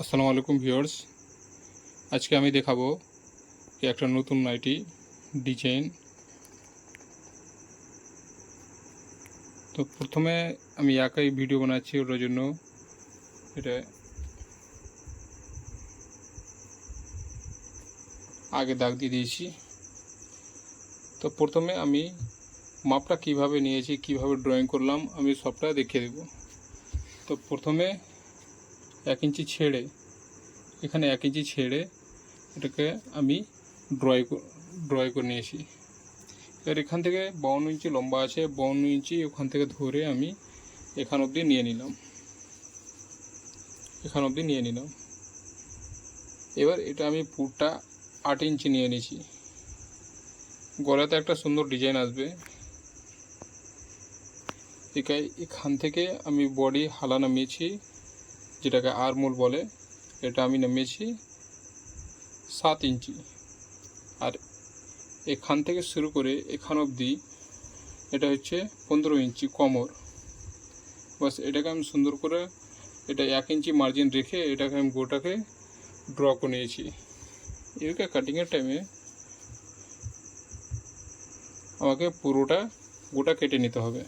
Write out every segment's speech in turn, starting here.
আসসালামু আলাইকুম ভিউয়ার্স। আজকে আমি দেখাবো যে একটা নতুন নাইটি ডিজাইন। তো প্রথমে আমি একাই ভিডিও বানাচ্ছি, ওটার জন্য এটা আগে দাগ দিয়ে দিয়েছি। তো প্রথমে আমি মাপটা কিভাবে নিয়েছি, কিভাবে ড্রয়িং করলাম, আমি সবটা দেখিয়ে দেব। তো প্রথমে 1 ইঞ্চি ছেড়ে, এখানে 1 ইঞ্চি ছেড়ে এটাকে আমি ড্রয় করে নিয়েছি। এবার এখান থেকে 52 ইঞ্চি লম্বা আছে, 52 ইঞ্চি ওখান থেকে ধরে আমি এখান অবধি নিয়ে নিলাম। এবার এটা আমি পুরটা 8 ইঞ্চি নিয়ে নিয়েছি। গলাতে একটা সুন্দর ডিজাইন আসবে। এখান থেকে আমি বডি হালা নামিয়েছি, যেটাকে আর্মহোল বলে, এটা আমি নামিয়েছি 7 ইঞ্চি। আর এখান থেকে শুরু করে এখান অবধি এটা হচ্ছে 15 ইঞ্চি কোমর। বাস এটাকে আমি সুন্দর করে এটা 1 ইঞ্চি মার্জিন রেখে এটাকে আমি গোটাকে ড্র করে নিয়েছি। এদিকে কাটিংয়ের টাইমে আমাকে পুরোটা গোটা কেটে নিতে হবে।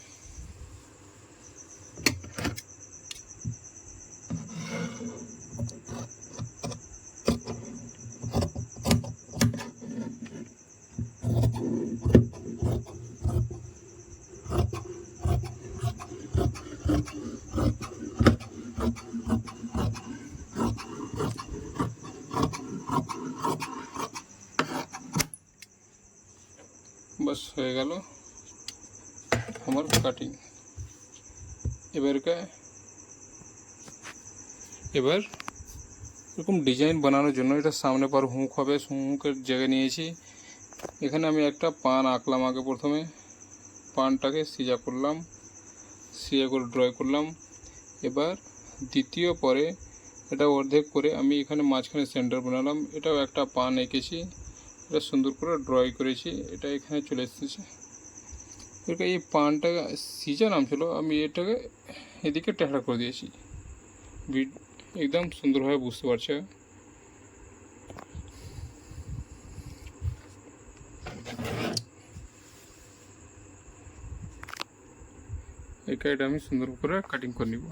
বাস হয়ে গেল আমার কাটিং। এবার এরকম ডিজাইন বানানোর জন্য এটা সামনে পর হুঁক হবে, হুঁকের জায়গায় নিয়েছি। এখানে আমি একটা পান আঁকলাম। আগে প্রথমে পানটাকে সিজা করে ড্রয় করলাম। এবার দ্বিতীয় পরে এটা অর্ধেক করে আমি এখানে মাঝখানে সেন্টার বানালাম। এটাও একটা পান এঁকেছি, এটা সুন্দর করে ড্রয় করেছি, এটা এখানে চলে এসেছে। এবার এই পানটা সিজা নাম ছিল, আমি এটাকে এদিকে ট্যাকরা করে দিয়েছি। একদম সুন্দরভাবে বুঝতে পারছে। এটা আমি সুন্দর করে কাটিং করে নিব।